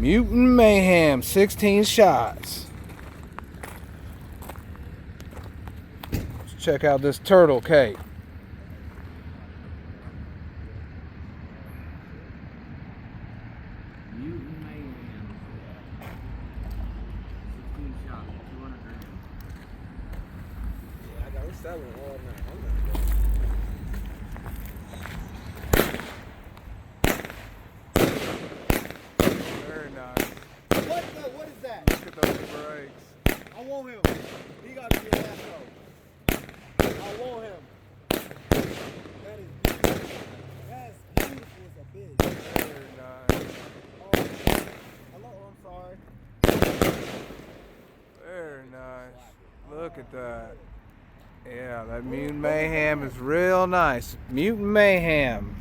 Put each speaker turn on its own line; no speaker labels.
Mutant Mayhem, 16 shots. Let's check out this turtle cake.
Mutant Mayhem. 16 shots, 200 grams.
Yeah, I got selling all night.
Very nice.
What is that?
Look at those brakes.
I want him. He got to be an asshole. I want him. That is beautiful. That's beautiful as a bitch.
Very nice.
Oh, hello, I'm sorry.
Very nice. Look at that. Yeah, that Mutant Mayhem is real nice. Mutant Mayhem.